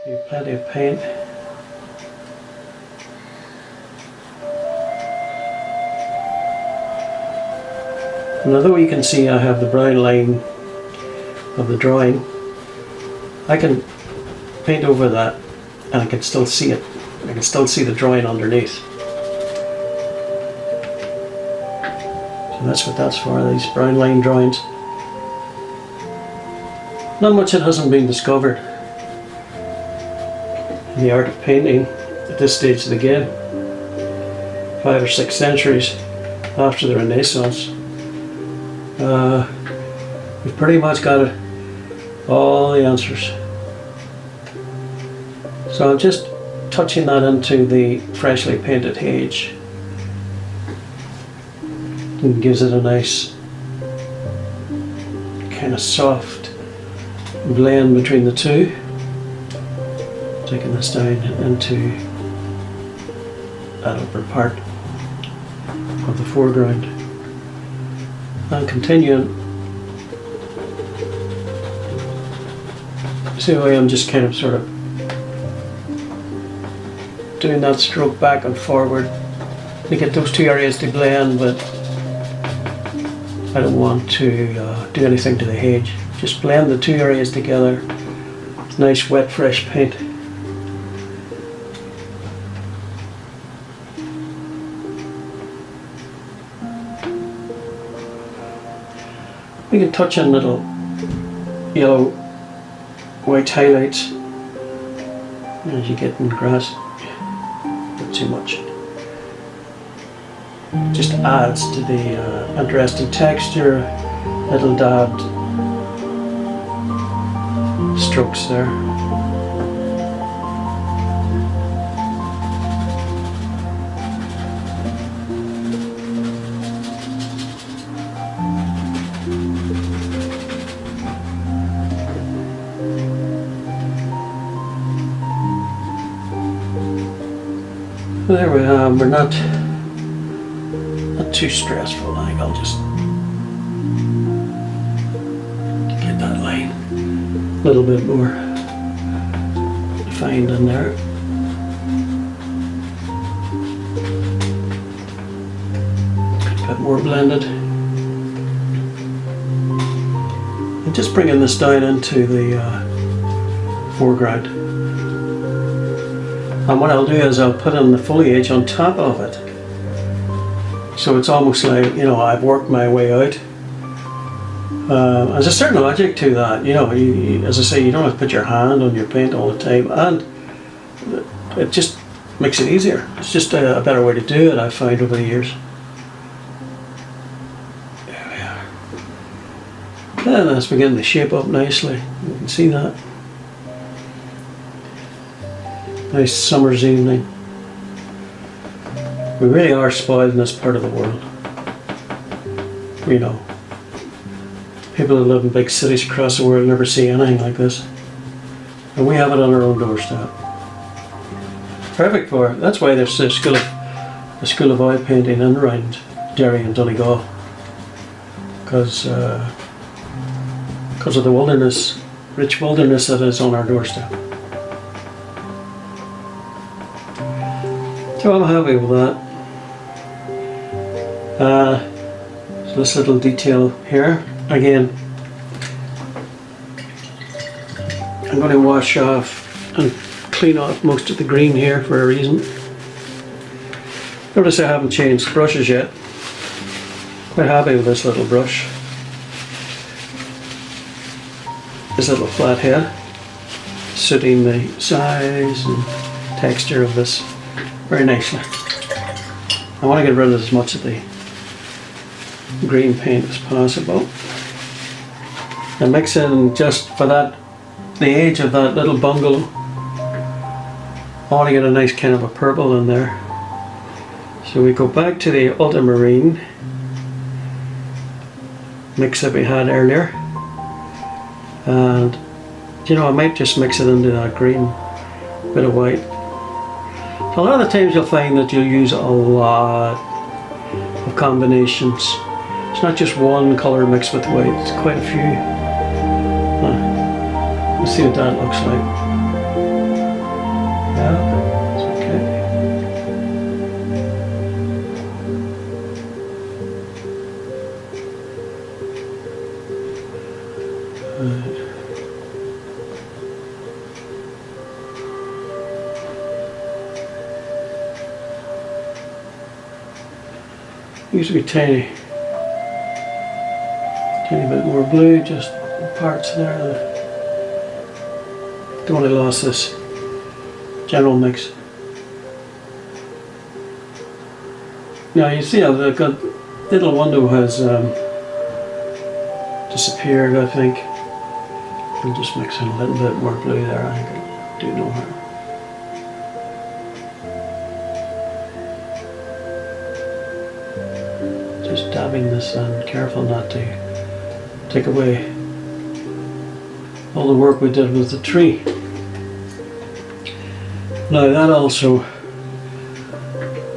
Need plenty of paint. And although you can see I have the brown line of the drawing, I can paint over that and I can still see it. I can still see the drawing underneath. So that's what that's for, these brown line drawings. Not much that hasn't been discovered in the art of painting at this stage of the game. 5 or 6 centuries after the Renaissance. We've pretty much got all the answers. So I'm just touching that into the freshly painted page. And gives it a nice kind of soft blend between the two. Taking this down into that upper part of the foreground. And continuing. See the way I'm just kind of sort of doing that stroke back and forward to get those two areas to blend, but I don't want to do anything to the edge. Just blend the two areas together. Nice wet fresh paint. We can touch on little yellow white highlights as you get in grass. Not too much. Just adds to the interesting texture. Little dabbed strokes there. There we are. We're not too stressful. I think I'll just get that line a little bit more defined in there. A bit more blended. And just bringing this down into the foreground. And what I'll do is I'll put in the foliage on top of it. So it's almost like, you know, I've worked my way out. There's a certain logic to that, you know, as I say, you don't have to put your hand on your paint all the time, and it just makes it easier. It's just a better way to do it, I've found over the years. There we are. And that's beginning to shape up nicely. You can see that. Nice summer's evening. We really are spoiled in this part of the world. You know, people who live in big cities across the world never see anything like this. And we have it on our own doorstep. Perfect for it. That's why there's a school of oil painting in and around Derry and Donegal. Because of the wilderness, rich wilderness that is on our doorstep. So I'm happy with that. So this little detail here, again, I'm going to wash off and clean off most of the green here for a reason. Notice I haven't changed brushes yet. Quite happy with this little brush. This little flat head, suiting the size and texture of this very nicely. I want to get rid of as much of the green paint as possible. And mix in just for that, the age of that little bungalow. I want to get a nice kind of a purple in there. So we go back to the ultramarine mix that we had earlier. And you know, I might just mix it into that green bit of white. A lot of the times you'll find that you'll use a lot of combinations. It's not just one colour mixed with white, it's quite a few. Let's see what that looks like. Used to be tiny bit more blue, just parts there. Don't want to lose this general mix. Now you see how the little window has disappeared, I think. I'll just mix in a little bit more blue there, I think it'll do no harm. Just dabbing this and careful not to take away all the work we did with the tree. Now that also,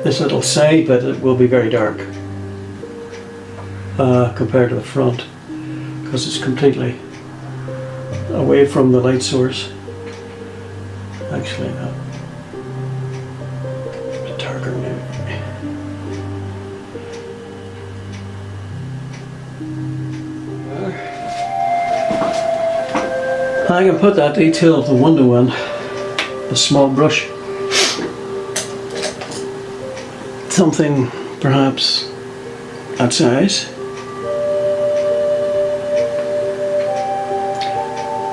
this little side bit, it will be very dark compared to the front, because it's completely away from the light source. Actually, a bit darker maybe. I can put that detail of the window in a small brush. Something perhaps that size.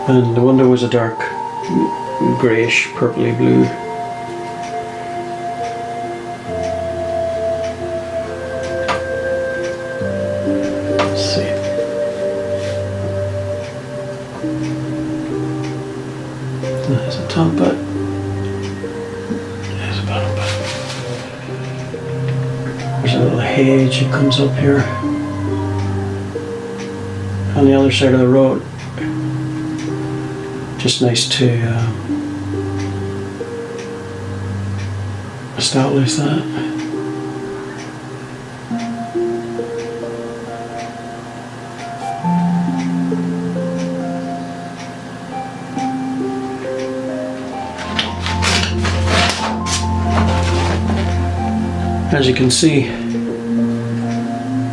And the window was a dark greyish purpley blue. Let's see. There's a top bit. There's a bottom bit. There's a little hedge that comes up here on the other side of the road. Just nice to establish that. As you can see,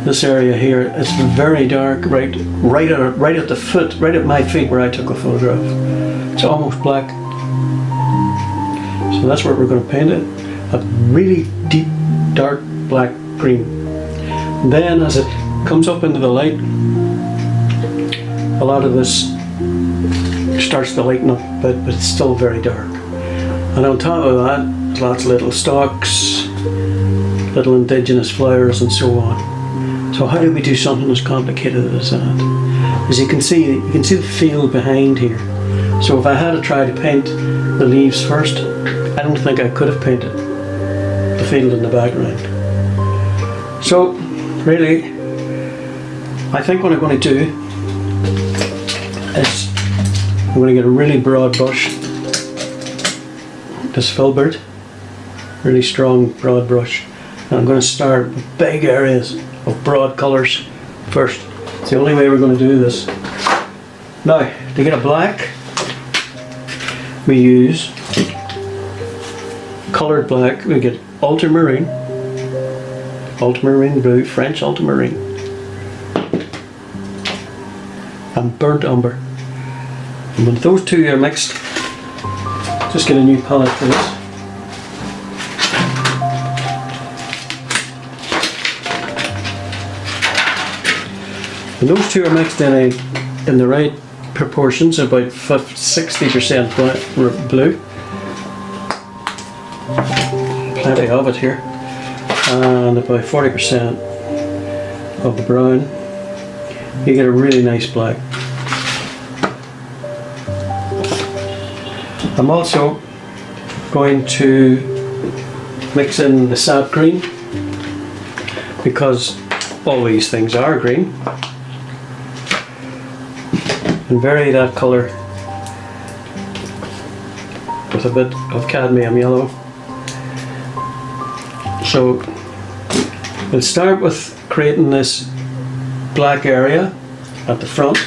this area here, it's very dark, right at the foot, right at my feet where I took a photograph. It's almost black. So that's where we're going to paint it. A really deep, dark black green. Then as it comes up into the light, a lot of this starts to lighten up a bit, but it's still very dark. And on top of that, there's lots of little stalks, little indigenous flowers and so on. So how do we do something as complicated as that? As you can see the field behind here. So if I had to try to paint the leaves first, I don't think I could have painted the field in the background. So really, I think what I'm going to do is I'm going to get a really broad brush, this filbert, really strong broad brush, and I'm going to start with big areas of broad colours first. It's the only way we're going to do this. Now, to get a black, we use coloured black. We get ultramarine blue, French ultramarine, and burnt umber. And when those two are mixed, just get a new palette for this. When those two are mixed in the right proportions, about 60% blue, plenty of it here, and about 40% of the brown, you get a really nice black. I'm also going to mix in the sap green, because all these things are green, and vary that colour with a bit of cadmium yellow. So we'll start with creating this black area at the front.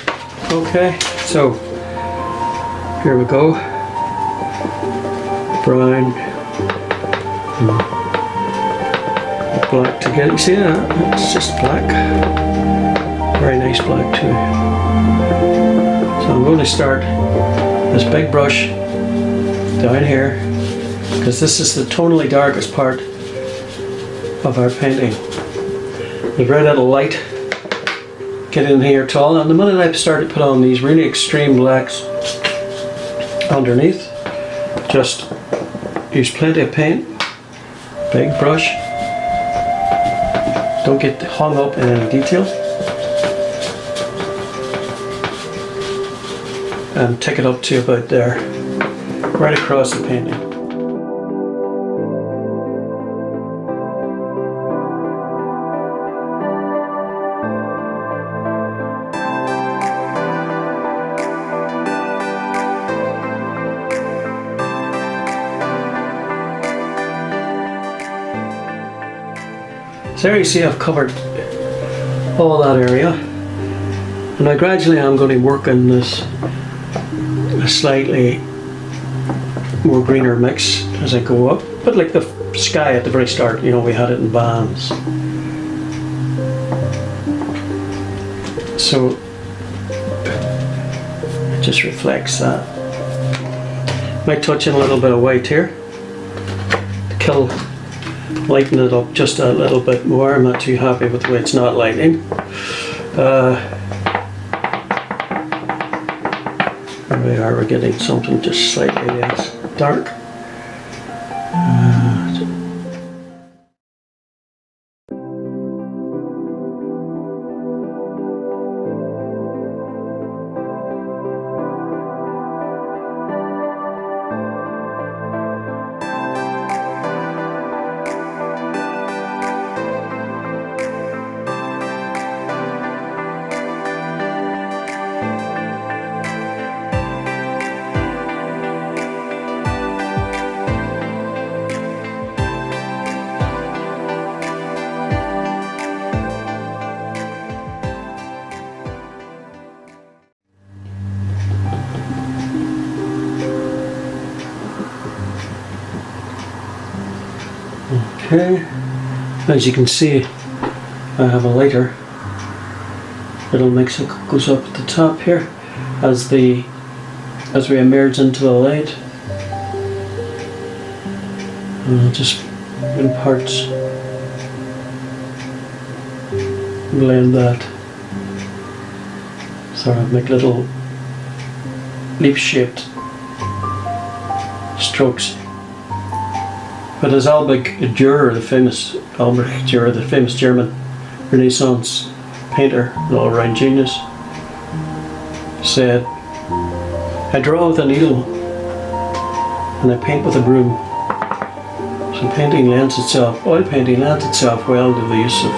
Okay, so here we go. Brown and black together. You see that? It's just black. Very nice black too. So I'm going to start this big brush down here, because this is the tonally darkest part of our painting. The very little light get in here at all, and the minute I start to put on these really extreme blacks underneath, just use plenty of paint, big brush, don't get hung up in any detail, and take it up to about there, right across the painting. So there you see I've covered all that area, and now gradually I'm going to work in this a slightly more greener mix as I go up, but like the sky at the very start, you know, we had it in bands. So it just reflects that. Might touch in a little bit of white here to kill, lighten it up just a little bit more. I'm not too happy with the way it's not lighting. There we are, we're getting something just slightly less dark. Okay, as you can see, I have a lighter little mix that goes up at the top here as we emerge into the light. And I'll just in parts blend that, sort of make little leaf-shaped strokes. But as Albert Dürer, the famous German Renaissance painter and all-round genius, said, "I draw with a needle and I paint with a broom." So oil painting lends itself well to the use of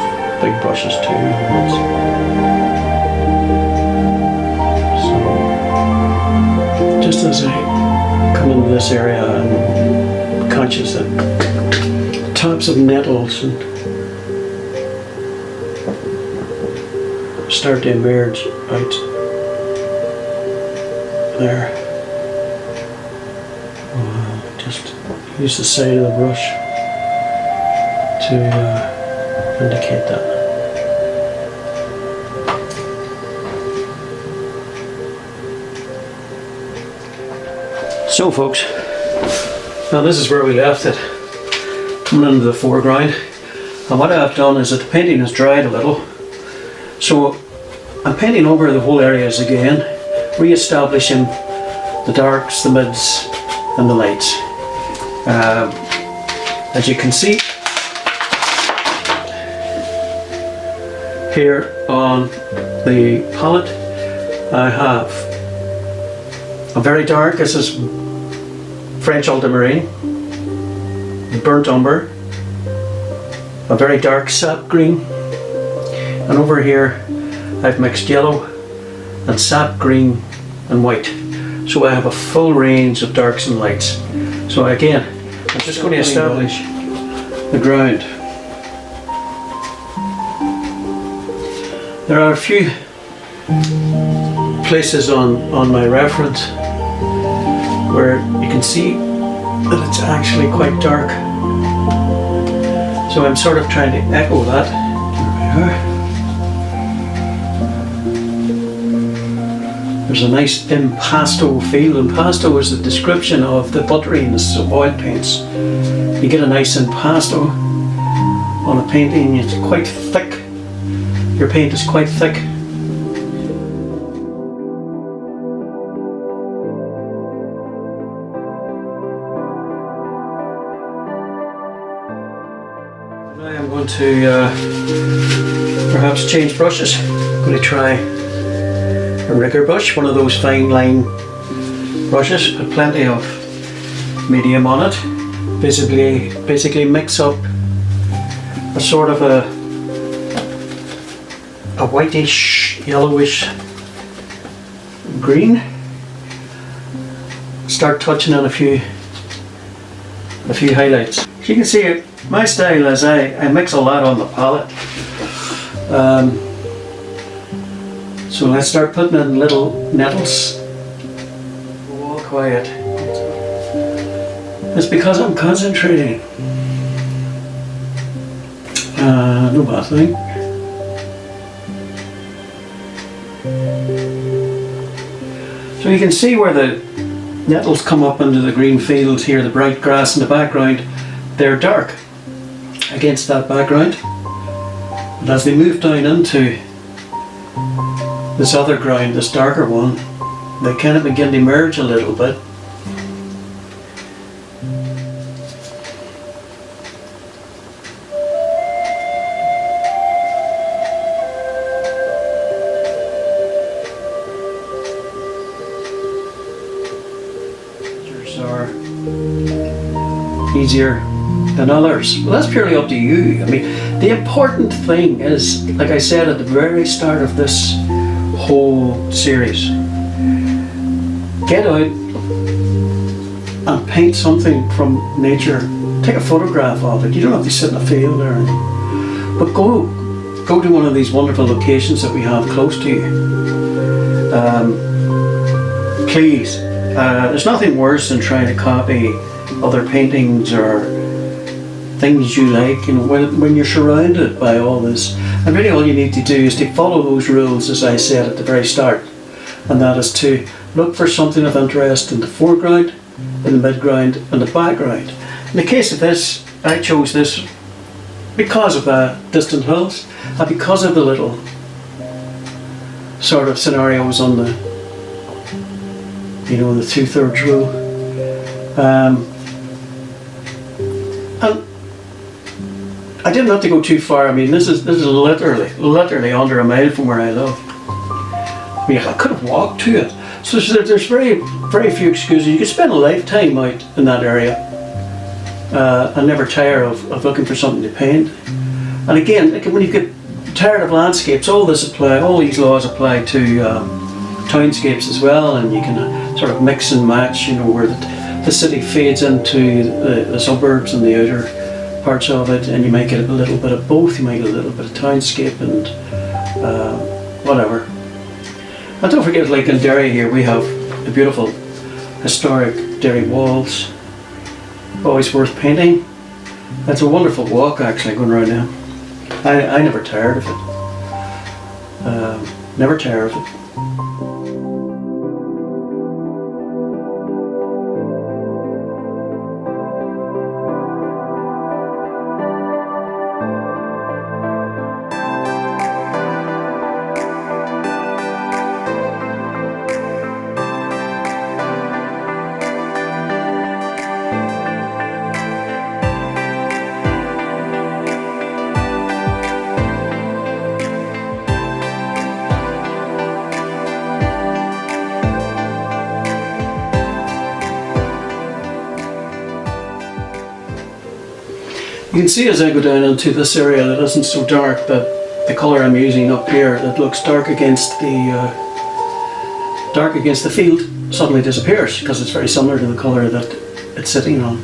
big brushes too. So just as I come into this area, I'm conscious that tops of nettles and start to emerge out there. Just use the side of the brush to indicate that. So folks, now this is where we left it, coming into the foreground, and what I've done is that the painting has dried a little, so I'm painting over the whole areas again, re-establishing the darks, the mids and the lights. As you can see here on the palette, I have a very dark, this is French ultramarine, burnt umber, a very dark sap green, and over here I've mixed yellow and sap green and white. So I have a full range of darks and lights. So again, I'm just going to establish the ground. There are a few places on my reference where you can see that it's actually quite dark. So I'm sort of trying to echo that. There we are. There's a nice impasto feel. Impasto is the description of the butteriness of oil paints. You get a nice impasto on a painting, it's quite thick your paint is quite thick. Now I'm going to perhaps change brushes. I'm going to try a rigger brush, one of those fine line brushes, put plenty of medium on it. Basically mix up a sort of a whitish, yellowish green. Start touching on a few highlights. As you can see, my style is I mix a lot on the palette. So let's start putting in little nettles. All quiet. It's because I'm concentrating. No bad thing. So you can see where the nettles come up into the green fields here, the bright grass in the background. They're dark against that background. But as they move down into this other ground, this darker one, they kind of begin to merge a little bit. Are easier than others. Well, that's purely up to you. I mean, the important thing is, like I said at the very start of this whole series, get out and paint something from nature. Take a photograph of it. You don't have to sit in a field or anything, but go to one of these wonderful locations that we have close to you. Please. There's nothing worse than trying to copy other paintings or things you like, you know, when you're surrounded by all this. And really all you need to do is to follow those rules, as I said at the very start, and that is to look for something of interest in the foreground, in the midground and the background. In the case of this, I chose this because of the distant hills and because of the little sort of scenarios on the, you know, the 2/3 rule. And I didn't have to go too far. I mean, this is literally under a mile from where I live. I mean, I could have walked to it. So there's very few excuses. You could spend a lifetime out in that area and never tire of looking for something to paint. And again, like when you get tired of landscapes, all these laws apply to townscapes as well, and you can sort of mix and match, you know, where the city fades into the suburbs and the outer parts of it, and you might get a little bit of both. You might get a little bit of townscape and whatever. And don't forget, like in Derry here, we have the beautiful historic Derry walls. Always worth painting. It's a wonderful walk actually going around now. I never tired of it. Never tire of it. You can see as I go down into this area that isn't so dark, that the colour I'm using up here that looks dark against the field suddenly disappears because it's very similar to the colour that it's sitting on.